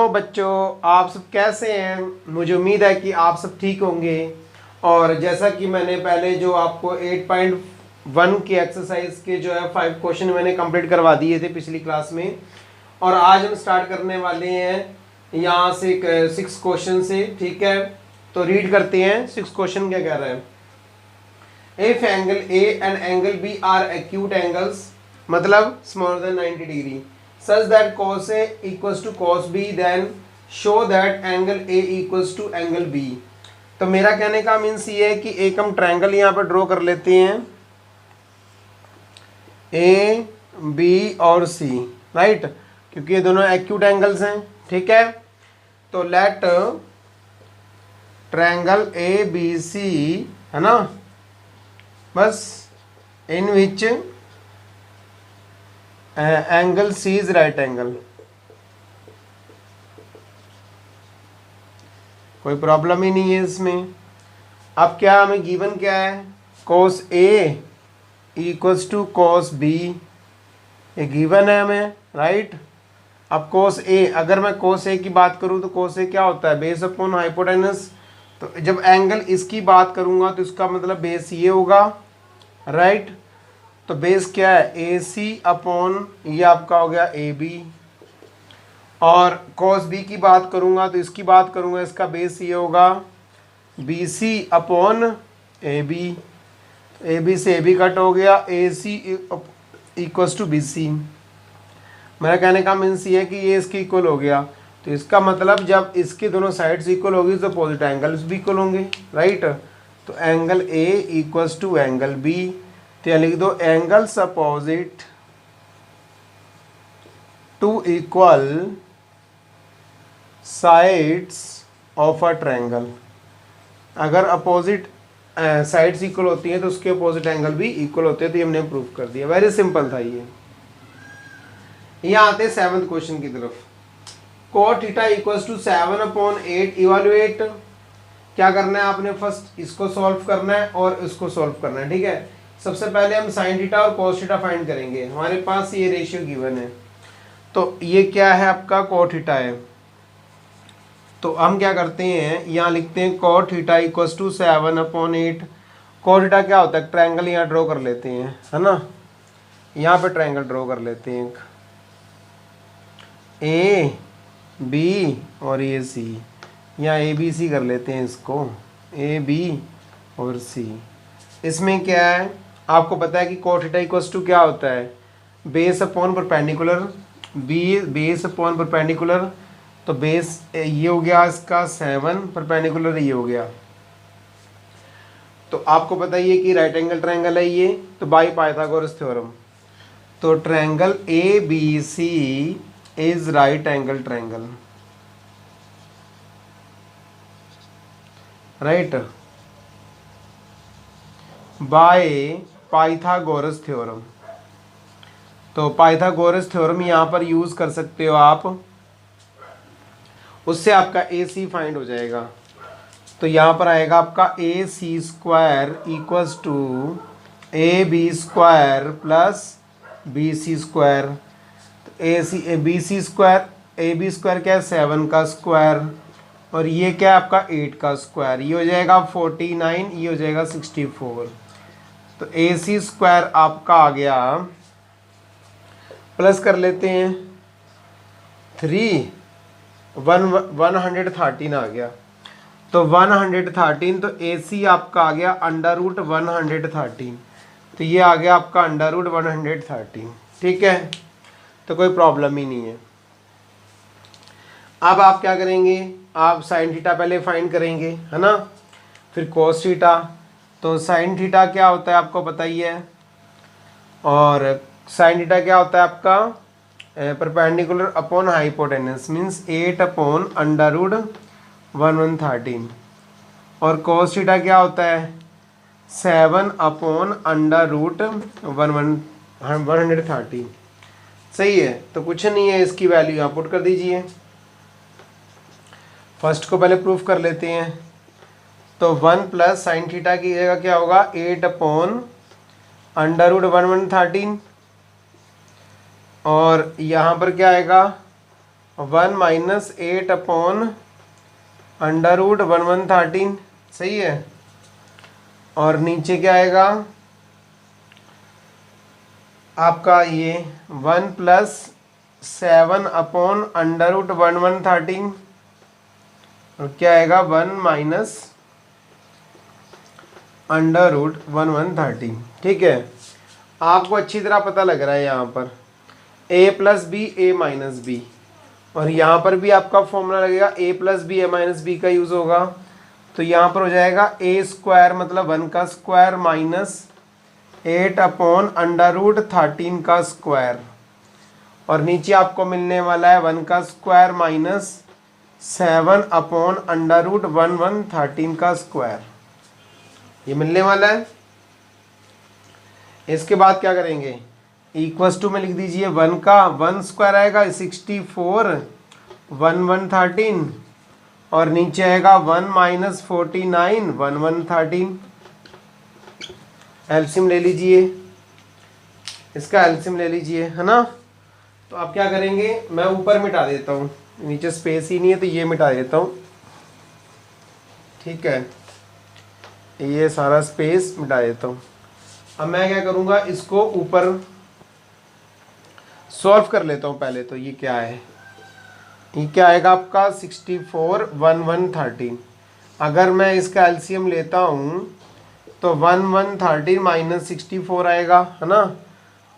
बच्चों, आप सब कैसे हैं? मुझे उम्मीद है कि आप सब ठीक होंगे। और जैसा कि मैंने पहले जो आपको 8.1 के एक्सरसाइज के जो है 5 क्वेश्चन मैंने कंप्लीट करवा दिए थे पिछली क्लास में, और आज हम स्टार्ट करने वाले हैं यहाँ से 6 क्वेश्चन से। ठीक है, तो रीड करते हैं। 6 क्वेश्चन क्या कह रहा है? If angle A and angle B are acute angles, मतलब smaller than 90 degree, such that cos A equals to cos B, then show that angle A equals to angle B। तो मेरा कहने का मीन्स ये है कि एक हम ट्रायंगल यहाँ पर ड्रॉ कर लेते हैं, A, B और C, राइट, क्योंकि ये दोनों एक्यूट एंगल्स हैं। ठीक है, तो let triangle A B C, है ना, बस in which angle C is right angle. कोई प्रॉब्लम ही नहीं है इसमें। अब क्या हमें गिवन क्या है? Cos A equals to cos B, ये गिवन है हमें, राइट। अब कोस ए, अगर मैं कोस ए की बात करूं तो कोस ए क्या होता है? Base upon hypotenuse. तो जब एंगल इसकी बात करूंगा तो इसका मतलब बेस ये होगा, राइट। तो बेस क्या है? ए सी अपॉन ये आपका हो गया ए बी। और कॉस बी की बात करूंगा तो इसकी बात करूंगा, इसका बेस ये होगा B C upon A B. A B से ए बी कट हो गया, A C equals to B C. मेरा कहने का मीन्स ये है कि ये इसके इक्वल हो गया। तो इसका मतलब जब इसके दोनों साइड्स इक्वल होगी तो अपोजिट एंगल्स भी इक्वल होंगे, राइट। तो angle A equals to angle B, तो लिख दो angles opposite to equal sides of a triangle. अगर अपोजिट साइड्स इक्वल होती हैं तो उसके अपोजिट एंगल भी इक्वल होते हैं। तो ये हमने प्रूव कर दिया, वेरी सिंपल था ये। यहाँ आते हैं 7th क्वेश्चन की तरफ। cot theta equals to 7/8। Evaluate, क्या करना है आपने? फर्स्ट इसको सॉल्व करना है और इसको सॉल्व करना है। ठीक है, सबसे पहले हम साइन थीटा और cos थीटा फाइंड करेंगे। हमारे पास ये रेशियो गिवन है, तो ये क्या है आपका? cot थीटा है। तो हम क्या करते हैं, यहाँ लिखते हैं cot theta equals to 7/8। cot theta क्या होता है? ट्रायंगल यहाँ ड्रॉ कर लेते हैं, है ना। यहाँ पे ट्रायंगल ड्रॉ कर लेते हैं, ए बी और ए सी। यहाँ ए बी सी कर लेते हैं इसको, ए बी और सी। इसमें क्या है आपको पता है कि cot थीटा इक्वल्स टू क्या होता है? Base upon perpendicular, B base upon perpendicular. तो बेस ये हो गया इसका 7, परपेंडिकुलर ये हो गया। तो आपको पता ही है कि राइट एंगल ट्रायंगल है ये, तो बाय पाइथागोरस थ्योरम। तो triangle A B C is right angle triangle, right, by Pythagoras theorem. तो पाइथागोरस थ्योरम यहाँ पर यूज कर सकते हो आप, उससे आपका ए सी फाइंड हो जाएगा। तो यहाँ पर आएगा आपका A C square equals to A B square plus B C square. तो A B C square, A B square क्या है? 7 का स्क्वायर, और ये क्या है आपका? 8 का स्क्वायर। ये हो जाएगा 49, ये हो जाएगा 64। तो ए सी स्क्वायर आपका आ गया, प्लस कर लेते हैं 113 आ गया। तो 113, तो ए सी आपका आ गया √113। तो ये आ गया आपका √113। ठीक है, तो कोई प्रॉब्लम ही नहीं है। अब आप क्या करेंगे? आप साइन थीटा पहले फाइंड करेंगे, है ना, फिर cos थीटा। तो साइन थीटा क्या होता है आपको पता ही है, और साइन थीटा क्या होता है आपका? Perpendicular upon hypotenuse, means 8/√113। और cos थीटा क्या होता है? 7/√113। सही है, तो कुछ नहीं है, इसकी वैल्यू यहाँ पुट कर दीजिए। फर्स्ट को पहले प्रूफ कर लेते हैं। तो 1 प्लस साइन थीटा की जगह क्या होगा? 8/√113। और यहाँ पर क्या आएगा? 1 माइनस 8 अपॉन अंडर रूट 1113, सही है। और नीचे क्या आएगा आपका ये 1 प्लस 7 अपॉन अंडर रूट 1113, और क्या आएगा 1 माइनस अंडर रूट 1113। ठीक है, आपको अच्छी तरह पता लग रहा है यहाँ पर a plus B A minus B, और यहाँ पर भी आपका फॉर्मूला लगेगा a plus B A minus B का यूज़ होगा। तो यहाँ पर हो जाएगा a स्क्वायर मतलब 1 का square minus 8 upon under root 13 का स्क्वायर, और नीचे आपको मिलने वाला है 1 का square minus 7 upon under root 1113 का स्क्वायर, ये मिलने वाला है। इसके बाद क्या करेंगे, इक्वस टू में लिख दीजिए 1 का 1 स्क्वायर आएगा 64 1113, और नीचे आएगा 1 माइनस 49 1113। एलसीएम ले लीजिए, इसका एलसीएम ले लीजिए, है ना। तो आप क्या करेंगे, मैं ऊपर मिटा देता हूँ, नीचे स्पेस ही नहीं है तो ये मिटा देता हूँ। ठीक है, ये सारा स्पेस मिटा देता हूँ। अब मैं क्या करूँगा, इसको ऊपर सॉल्व कर लेता हूँ पहले। तो ये क्या है, ये क्या आएगा आपका 64 1113। अगर मैं इसका एलसीएम लेता हूँ तो 1113 माइनस 64 आएगा, है ना।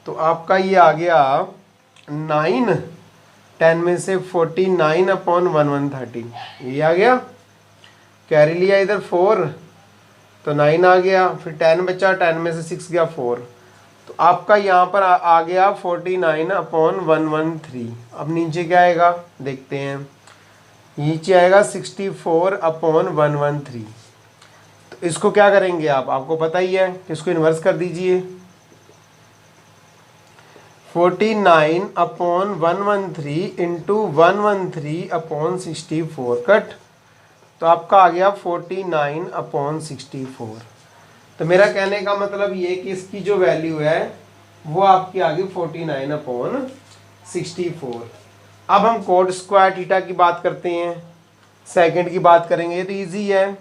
तो आपका ये आ गया 9, 10 में से 49 अपॉन 1113, ये आ गया। कैरी लिया इधर 4 तो 9 आ गया, फिर 10 बचा, 10 में से 6 गया 4, तो आपका यहाँ पर आ गया 49 अपॉन 113। अब नीचे क्या आएगा देखते हैं, नीचे आएगा 64 अपॉन 113। तो इसको क्या करेंगे आपको पता ही है, इसको इन्वर्स कर दीजिए। 49 अपॉन 113 इंटू 113 अपॉन 64 कट, तो आपका आ गया 49 अपॉन 64। तो मेरा कहने का मतलब ये कि इसकी जो वैल्यू है वो आपकी आ गई 49 अपॉन 64। अब हम कोट स्क्वायर थीटा की बात करते हैं, सेकंड की बात करेंगे, ये तो इजी है।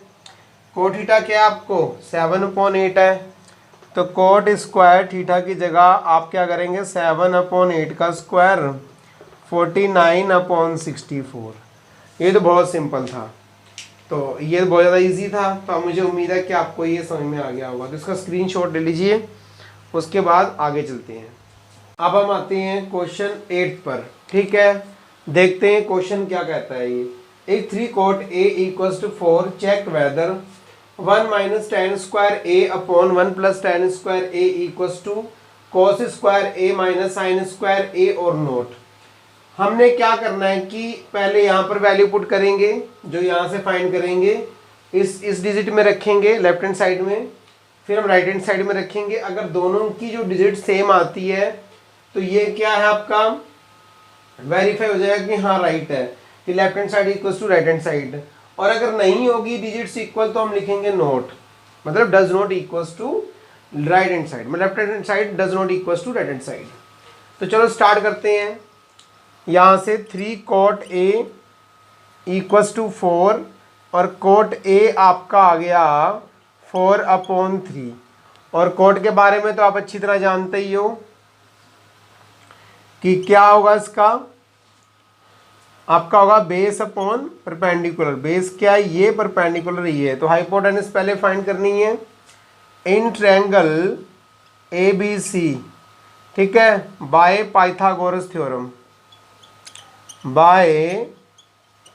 कोट थीटा क्या है आपको 7 अपॉन 8 है, तो कोट स्क्वायर थीटा की जगह आप क्या करेंगे 7 अपॉन 8 का स्क्वायर 49 अपॉन 64। ये तो बहुत सिंपल था, तो ये बहुत ज़्यादा इजी था। तो मुझे उम्मीद है कि आपको ये समझ में आ गया होगा। तो इसका स्क्रीनशॉट ले लीजिए, उसके बाद आगे चलते हैं। अब हम आते हैं क्वेश्चन 8 पर। ठीक है, देखते हैं क्वेश्चन क्या कहता है। ये एक 3 cot A equals to 4 check whether 1 minus tan square A upon 1 plus tan square A equals to cos square A माइनस sin स्क्वायर A और नोट। हमने क्या करना है कि पहले यहाँ पर वैल्यू पुट करेंगे, जो यहाँ से फाइंड करेंगे इस डिजिट में रखेंगे लेफ्ट हैंड साइड में, फिर हम राइट हैंड साइड में रखेंगे। अगर दोनों की जो डिजिट सेम आती है तो ये क्या है आपका वेरीफाई हो जाएगा कि हाँ राइट है, कि left hand side equal to right hand side. और अगर नहीं होगी डिजिट्स इक्वल तो हम लिखेंगे नोट, मतलब does not equals to right hand side, मतलब left hand side does not equals to right hand side. तो चलो स्टार्ट करते हैं। यहाँ से 3 cot A इक्वल्स टू 4 और cot A आपका आ गया 4 अपॉन 3। और cot के बारे में तो आप अच्छी तरह जानते ही हो कि क्या होगा, इसका आपका होगा बेस अपॉन परपेंडिकुलर। बेस क्या है, ये परपेंडिकुलर ये है। तो हाइपोटेनस पहले फाइंड करनी है इन ट्रायंगल ABC, ठीक है, by Pythagoras theorem, by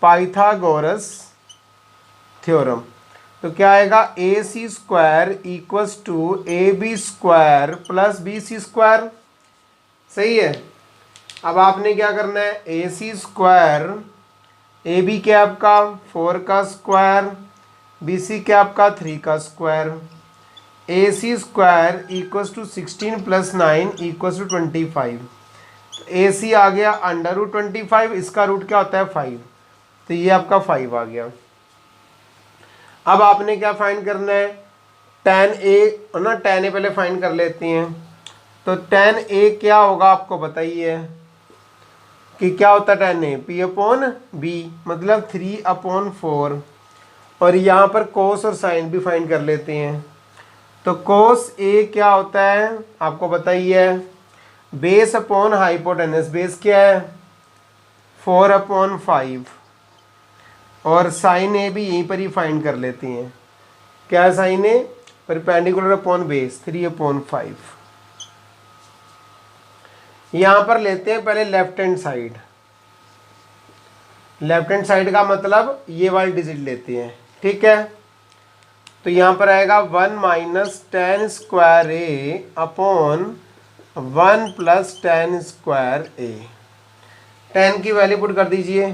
Pythagoras theorem. तो क्या आएगा AC square equals to AB square plus BC square, सही है। अब आपने क्या करना है, AC स्क्वायर AB क्या आपका 4 का स्क्वायर, BC क्या आपका 3 का square, AC square equals to 16 प्लस 9 इक्वल्स टू 25। AC आ गया अंडर रूट 25, इसका रूट क्या होता है 5, तो ये आपका 5 आ गया। अब आपने क्या फाइंड करना है tan A, और ना tan A पहले फाइंड कर लेते हैं। तो tan A क्या होगा आपको बताइए, कि क्या होता है tan ए p अपॉन b, मतलब 3/4। और यहाँ पर cos और sin भी फाइंड कर लेते हैं। तो cos a क्या होता है आपको पता ही है, बेस अपॉन हाइपोटेनस, बेस क्या है 4/5, और sin a भी यहीं पर ही फाइंड कर लेते हैं। क्या है sin a, perpendicular upon base 3/5। यहाँ पर लेते हैं पहले left hand side. Left hand side का मतलब ये वाली डिजिट लेते हैं, ठीक है। तो यहाँ पर आएगा 1 माइनस tan स्क्वायर ए अपॉन 1 प्लस tan स्क्वायर ए। tan की वैल्यू पुट कर दीजिए,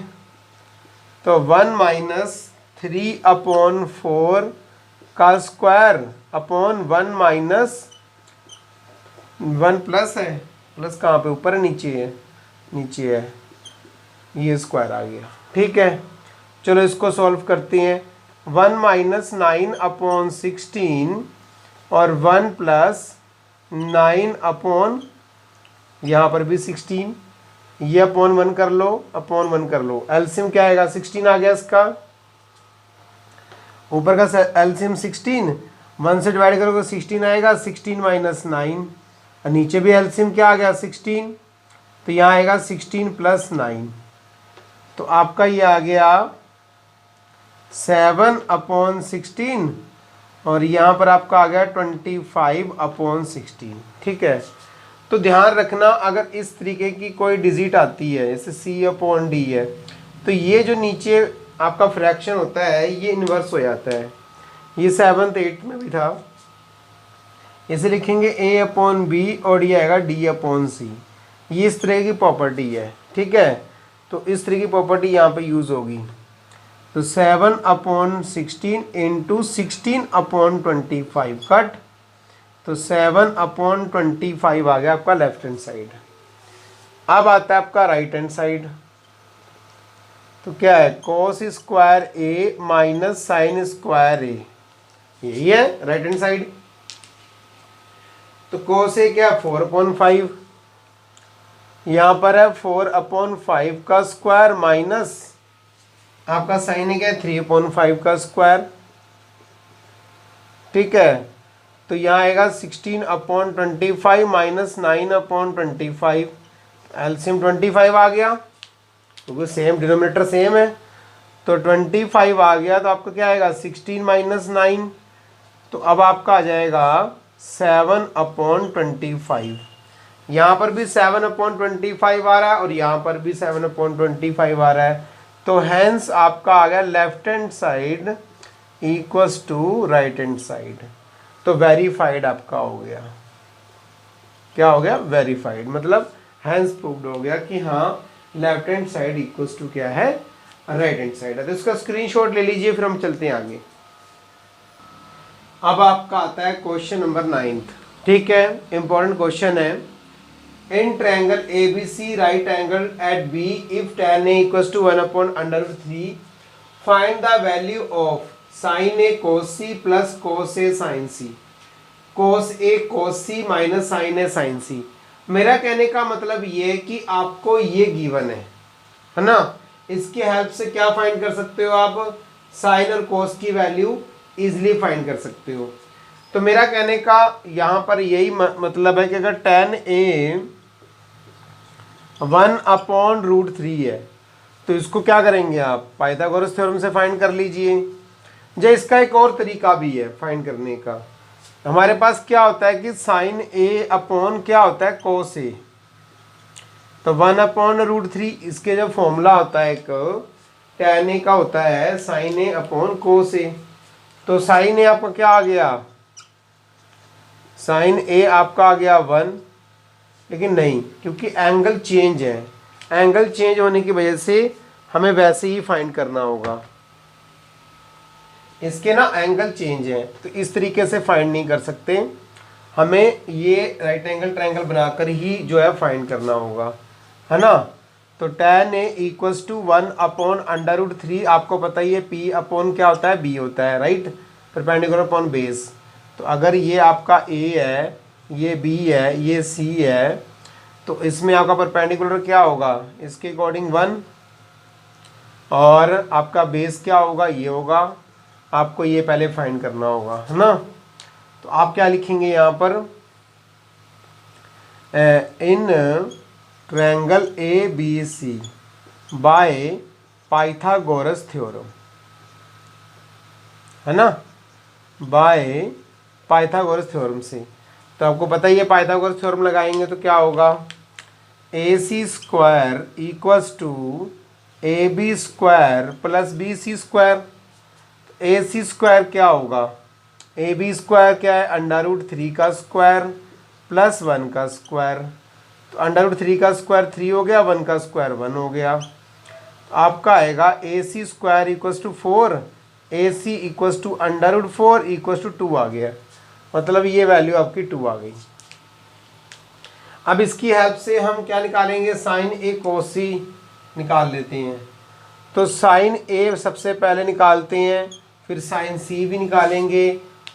तो 1 माइनस 3/4 का स्क्वायर अपॉन 1 माइनस 1 प्लस है, प्लस कहाँ पे, ऊपर है नीचे है, नीचे है, ये स्क्वायर आ गया, ठीक है। चलो इसको सॉल्व करते हैं। 1 माइनस 9/16 और 1 प्लस 9 यहाँ पर भी 16, ये अपॉन 1 कर लो, अपॉन 1 कर लो, एलसीएम क्या आएगा 16 आ गया इसका, ऊपर का एलसीएम 16, 1 से डिवाइड करोगे 16 आएगा, 16 माइनस 9, और नीचे भी एलसीएम क्या आ गया 16, तो यहाँ आएगा 16 प्लस 9, तो आपका ये आ गया 7/16, और यहाँ पर आपका आ गया 25/16, ठीक है। तो ध्यान रखना, अगर इस तरीके की कोई डिजिट आती है जैसे C/D है, तो ये जो नीचे आपका फ्रैक्शन होता है ये इन्वर्स हो जाता है। ये 7th 8th में भी था, इसे लिखेंगे A/B और ये आएगा D/C। ये इस तरह की प्रॉपर्टी है, ठीक है। तो इस तरह की प्रॉपर्टी यहाँ पे यूज़ होगी। तो 7/16 इंटू 16/25 कट, तो 7/25 आ गया आपका लेफ्ट हैंड साइड। अब आता है आपका राइट हैंड साइड। तो क्या है cos स्क्वायर ए माइनस साइन स्क्वायर ए, यही है राइट हैंड साइड। तो cos ए क्या 4/5, यहाँ पर है 4/5 का स्क्वायर माइनस आपका साइन ए क्या है 3/5 का स्क्वायर, ठीक है। तो यहाँ आएगा 16/25 माइनस 9/25, एलसीएम 25 आ गया क्योंकि सेम डिनोमिनेटर सेम है, तो 25 आ गया। तो आपका क्या आएगा 16 माइनस 9, तो अब आपका आ जाएगा 7/25। यहाँ पर भी 7/25 आ रहा है और यहाँ पर भी 7/25 आ रहा है, तो हैंस आपका आ गया left hand side equals to right hand side. तो वेरीफाइड आपका हो गया, क्या हो गया वेरीफाइड, मतलब हैंस प्रूव्ड हो गया कि हाँ left hand side equals to क्या है राइट हैंड साइड है। तो इसका स्क्रीनशॉट ले लीजिए, फिर हम चलते हैं आगे। अब आपका आता है क्वेश्चन नंबर 9, ठीक है, इंपॉर्टेंट क्वेश्चन है। In triangle ABC right angle at B if tan A equals to 1/√3 find the value of sin A cos C plus cos A sin C, cos A cos C minus sin A sin C। मेरा कहने का मतलब ये है कि आपको ये given है ना, इसकी हेल्प से क्या फाइंड कर सकते हो आप, sin और cos की वैल्यू इजिली फाइंड कर सकते हो। तो मेरा कहने का यहाँ पर यही मतलब है कि अगर tan A 1/√3 है तो इसको क्या करेंगे आप पाइथागोरस थ्योरम से फाइंड कर लीजिए। जो इसका एक और तरीका भी है फाइंड करने का, हमारे पास क्या होता है कि साइन ए अपॉन क्या होता है cos A, तो 1/√3 इसके जो फॉर्मूला होता है एक tan A का होता है sine A upon cos A। तो साइन ए आपका क्या आ गया, साइन ए आपका आ गया 1, लेकिन नहीं क्योंकि एंगल चेंज है, एंगल चेंज होने की वजह से हमें वैसे ही फाइंड करना होगा। इसके ना एंगल चेंज है तो इस तरीके से फाइंड नहीं कर सकते, हमें ये राइट एंगल ट्रायंगल बनाकर ही जो है फाइंड करना होगा, है ना। तो tan A इक्वल्स टू 1/√3 आपको पता ही है, P अपॉन क्या होता है B होता है, राइट, परपेंडिकुलर अपॉन बेस। तो अगर ये आपका A है, ये B है, ये C है, तो इसमें आपका परपेंडिकुलर क्या होगा, इसके अकॉर्डिंग 1, और आपका बेस क्या होगा, ये होगा। आपको ये पहले फाइंड करना होगा, है ना। तो आप क्या लिखेंगे यहाँ पर, in triangle A B C by Pythagoras theorem, है ना, बाय पाइथागोरस थ्योरम से। तो आपको पता ही है पाइथागोरस थ्योरम लगाएंगे तो क्या होगा, A C square equals to A B square plus B C square. A C square क्या होगा, ए बी स्क्वायर क्या है, √3 का स्क्वायर प्लस 1 का स्क्वायर। तो √3 का स्क्वायर 3 हो गया, 1 का स्क्वायर 1 हो गया। तो आपका आएगा A C square equals to 4, A C equals to √4 equals to 2 आ गया। मतलब ये वैल्यू आपकी 2 आ गई। अब इसकी हेल्प से हम क्या निकालेंगे, साइन ए कोस सी निकाल लेते हैं। तो साइन ए सबसे पहले निकालते हैं, फिर साइन सी भी निकालेंगे,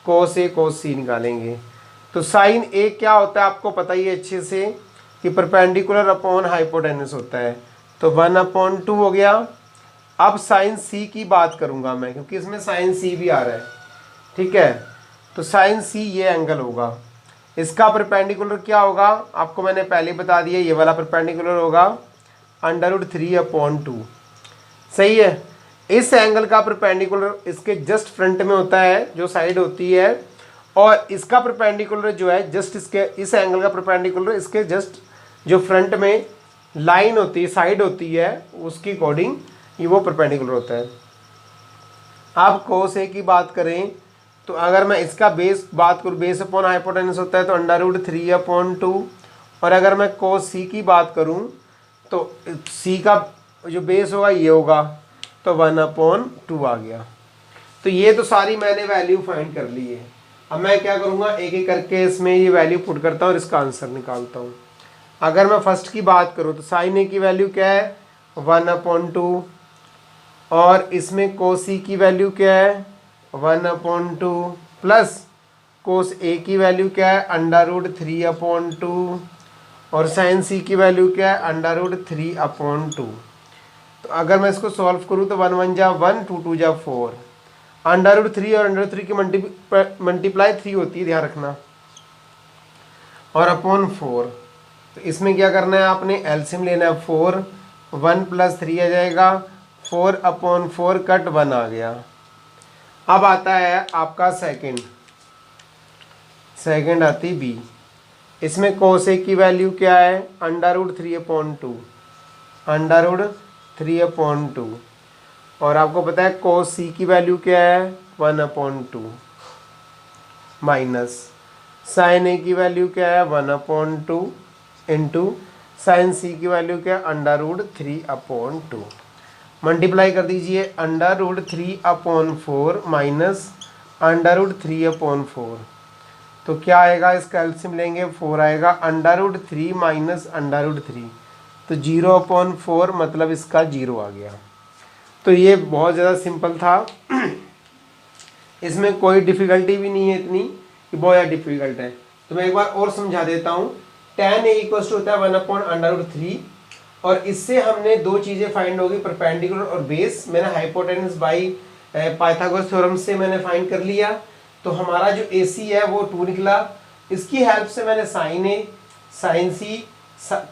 कोस ए कोस सी निकालेंगे। तो साइन ए क्या होता है आपको पता ही है अच्छे से कि परपेंडिकुलर अपॉन हाइपोटेनस होता है। तो 1/2 हो गया। अब साइन सी की बात करूंगा मैं, क्योंकि इसमें साइन सी भी आ रहा है, ठीक है। तो साइन सी ये एंगल होगा, इसका परपेंडिकुलर क्या होगा आपको मैंने पहले बता दिया, ये वाला परपेंडिकुलर होगा √3/2, सही है। इस एंगल का परपेंडिकुलर इसके जस्ट फ्रंट में होता है, जो साइड होती है, और इसका परपेंडिकुलर जो है जस्ट इसके, इस एंगल का परपेंडिकुलर इसके जस्ट जो फ्रंट में लाइन होती है, साइड होती है, उसकी अकॉर्डिंग ये वो परपेंडिकुलर होता है। आप कोस ए की बात करें तो अगर मैं इसका बेस बात करूँ, बेस अपॉन हाइपोटेनस होता है तो √3/2, और अगर मैं कोस सी की बात करूँ तो सी का जो बेस होगा ये होगा, तो 1/2 आ गया। तो ये तो सारी मैंने वैल्यू फाइंड कर ली है। अब मैं क्या करूँगा, एक एक करके इसमें ये वैल्यू पुट करता हूँ और इसका आंसर निकालता हूँ। अगर मैं फर्स्ट की बात करूँ तो साइन ए की वैल्यू क्या है, 1/2, और इसमें कोस सी की वैल्यू क्या है, 1/2, प्लस कोस ए की वैल्यू क्या है, √3/2, और साइन सी की वैल्यू क्या है, √3/2। तो अगर मैं इसको सॉल्व करूँ तो 1 1 जा 1, 2 2 जा 4, √3 और √3 की मल्टीप्लाई 3 होती है, ध्यान रखना, और अपॉन 4। तो इसमें क्या करना है, आपने एलसीएम लेना है 4, 1 + 3 आ जाएगा, 4/4 कट 1 आ गया। अब आता है आपका सेकंड आती बी। इसमें कोस ए की वैल्यू क्या है, √3/2, √3/2, और आपको पता है कोस सी की वैल्यू क्या है, 1/2, माइनस साइन ए की वैल्यू क्या है, 1/2 इंटू साइन सी की वैल्यू क्या है, √3/2। मल्टीप्लाई कर दीजिए, √3/4 माइनस √3/4। तो क्या आएगा, इसका एलसीएम लेंगे 4 आएगा, √3 माइनस √3, तो 0/4, मतलब इसका 0 आ गया। तो ये बहुत ज़्यादा सिंपल था, इसमें कोई डिफ़िकल्टी भी नहीं है इतनी कि बहुत ज़्यादा डिफ़िकल्ट है। तो मैं एक बार और समझा देता हूँ। tan A इक्वल्स टू होता है 1/√3, और इससे हमने दो चीज़ें फाइंड होगी, परपेंडिकुलर और बेस। मैंने हाइपोटेनस बाई पाइथागोरस थ्योरम से मैंने फाइंड कर लिया। तो हमारा जो AC है वो 2 निकला। इसकी हेल्प से मैंने साइन ए, साइन सी,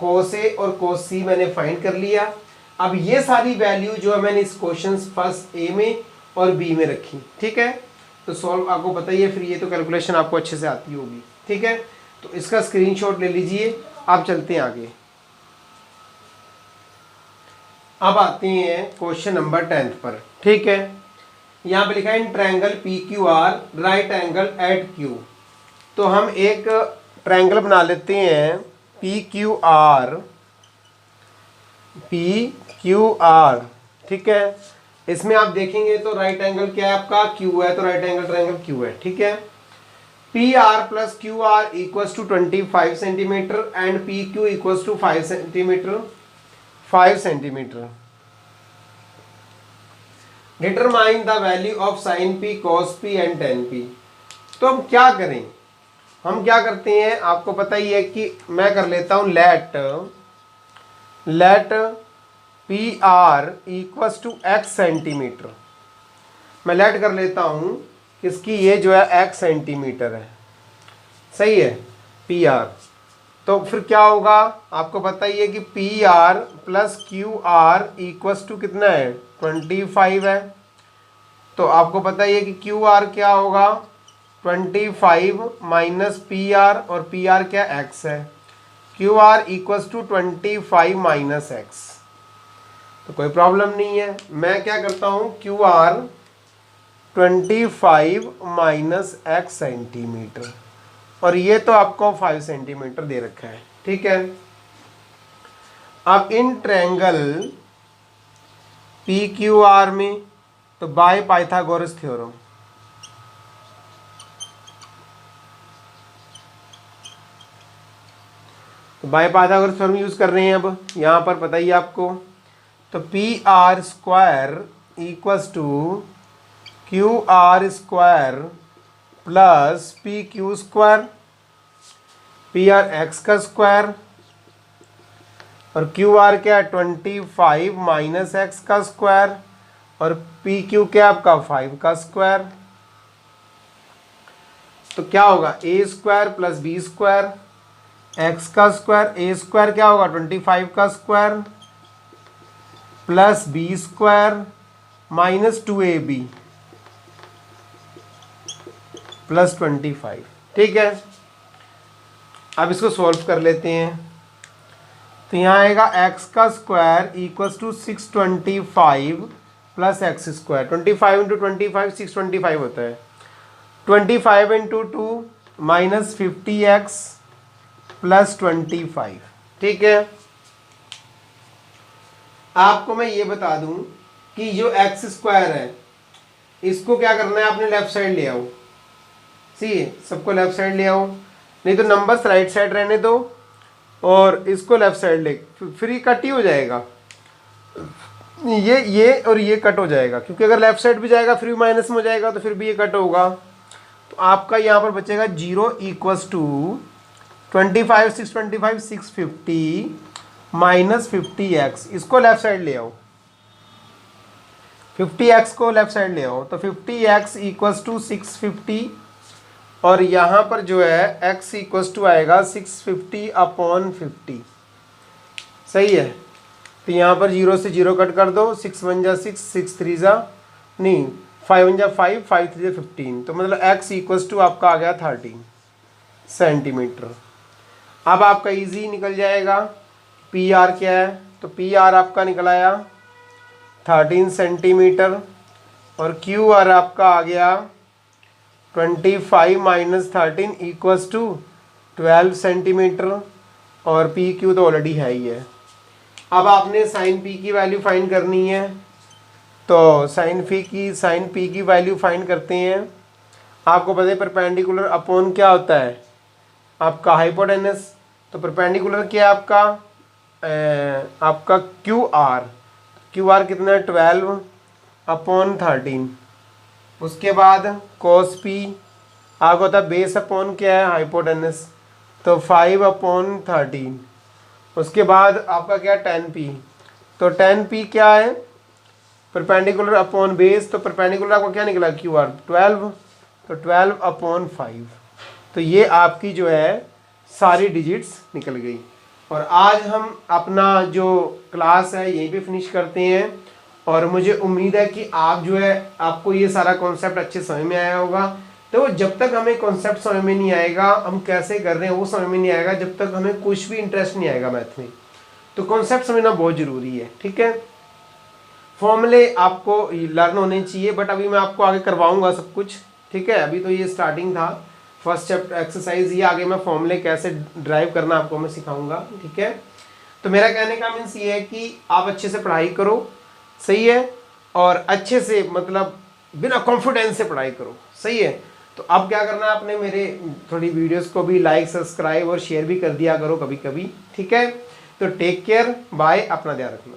कोस ए और कोस सी मैंने फाइंड कर लिया। अब ये सारी वैल्यू जो है मैंने इस क्वेश्चन फर्स्ट ए में और बी में रखी, ठीक है। तो सॉल्व आपको पता ही है, फिर ये तो कैलकुलेशन आपको अच्छे से आती होगी, ठीक है। तो इसका स्क्रीनशॉट ले लीजिए। आप चलते हैं आगे। अब आते हैं क्वेश्चन नंबर 10 पर, ठीक है। यहाँ पे लिखा है in triangle PQR right angle at Q। तो हम एक ट्रायंगल बना लेते हैं PQR, ठीक है। इसमें आप देखेंगे तो राइट एंगल क्या है आपका, Q है, तो राइट एंगल ट्रायंगल Q है, ठीक है। PR + QR equals to 25 centimetre and PQ equals to 5 centimetre. Determine the value of sine P, cos P and tan P। तो हम क्या करें, हम क्या करते हैं, आपको पता ही है कि मैं कर लेता हूँ let P R equals to X centimetre. मैं लेट कर लेता हूँ किसकी, ये जो है एक्स सेंटीमीटर है, सही है, पी आर। तो फिर क्या होगा, आपको पता ही है कि P R plus Q R equals to कितना है, 25 है। तो आपको पता ही है कि क्यू आर क्या होगा, 25 माइनस पी आर, और पी आर क्या एक्स है, Q R equals to 25 minus X. तो कोई प्रॉब्लम नहीं है, मैं क्या करता हूँ, Q R 25 minus X centimetre, और ये तो आपको 5 सेंटीमीटर दे रखा है, ठीक है। अब in triangle P Q R में, तो बाय पाइथागोरस थ्योरम, तो बाय पाइथागोरस थ्योरम यूज कर रहे हैं। अब यहां पर पता ही आपको, तो P R square equals to Q R square plus P Q square, P R X का स्क्वायर और क्यू आर क्या है 25 माइनस एक्स का स्क्वायर, और पी क्यू क्या आपका 5 का स्क्वायर। तो क्या होगा, A square plus B square, X का स्क्वायर, ए स्क्वायर क्या होगा 25 का square plus B square minus 2ab plus 25, ठीक है। अब इसको सॉल्व कर लेते हैं। तो यहाँ आएगा एक्स का square equals to 625 plus X square, 25 into 25 625 होता है, 25 इंटू 2 माइनस 50x प्लस 25, ठीक है। आपको मैं ये बता दूं कि जो एक्स स्क्वायर है इसको क्या करना है, आपने लेफ्ट साइड ले आओ, सी सबको लेफ्ट साइड ले आओ, नहीं तो नंबर्स राइट साइड रहने दो और इसको लेफ्ट साइड ले, फिर ये कट ही हो जाएगा, ये और ये कट हो जाएगा, क्योंकि अगर लेफ्ट साइड भी जाएगा फिर भी माइनस में हो जाएगा, तो फिर भी ये कट होगा। तो आपका यहाँ पर बचेगा 0 इक्वल्स टू 25 625 650 माइनस 50x, इसको लेफ्ट साइड ले आओ, 50x को लेफ्ट साइड ले आओ, तो 50x इक्वल्स टू 650, और यहाँ पर जो है x इक्वल्स टू आएगा 650 अपॉन 50, सही है। तो यहाँ पर 0 से 0 कट कर दो, 6 1 जा 6 6 3 जा नहीं 5 1 जा 5 5 3 जा 15, तो मतलब x इक्वल्स टू आपका आ गया 13 सेंटीमीटर। अब आपका इजी निकल जाएगा, पी आर क्या है, तो पी आर आपका निकल आया 13 सेंटीमीटर, और क्यू आर आपका आ गया 25 माइनस 13 इक्वल्स टू 12 सेंटीमीटर, और पी क्यू तो ऑलरेडी है ही है। अब आपने साइन पी की वैल्यू फाइंड करनी है, तो साइन पी की वैल्यू फाइंड करते हैं। आपको पता है परपेंडिकुलर अपॉन क्या होता है आपका हाइपोटेनस, तो परपेंडिकुलर क्या है आपका क्यू आर कितना है 12 अपॉन 13, उसके बाद cos p आगे होता है बेस अपॉन क्या है हाइपोटेनस, तो 5 अपॉन 13, उसके बाद आपका क्या tan p, तो tan p क्या है परपेंडिकुलर अपॉन बेस, तो परपेंडिकुलर आपको क्या निकला क्यू आर 12, तो 12 अपॉन 5, तो ये आपकी जो है सारी डिजिट्स निकल गई। और आज हम अपना जो क्लास है यहीं पे फिनिश करते हैं, और मुझे उम्मीद है कि आप जो है आपको ये सारा कॉन्सेप्ट अच्छे समझ में आया होगा। तो जब तक हमें कॉन्सेप्ट समझ में नहीं आएगा, हम कैसे कर रहे हैं वो समझ में नहीं आएगा, जब तक हमें कुछ भी इंटरेस्ट नहीं आएगा मैथ में। तो कॉन्सेप्ट समझना बहुत ज़रूरी है, ठीक है। फॉर्मूले आपको लर्न होने चाहिए, बट अभी मैं आपको आगे करवाऊँगा सब कुछ, ठीक है। अभी तो ये स्टार्टिंग था, फर्स्ट चैप्टर एक्सरसाइज, ये आगे मैं फॉर्मूले कैसे ड्राइव करना आपको मैं सिखाऊंगा, ठीक है। तो मेरा कहने का मीन्स ये है कि आप अच्छे से पढ़ाई करो, सही है, और अच्छे से मतलब बिना कॉन्फिडेंस से पढ़ाई करो, सही है। तो अब क्या करना है, आपने मेरे थोड़ी वीडियोस को भी लाइक सब्सक्राइब और शेयर भी कर दिया करो कभी कभी, ठीक है। तो टेक केयर, बाय, अपना ध्यान रखना।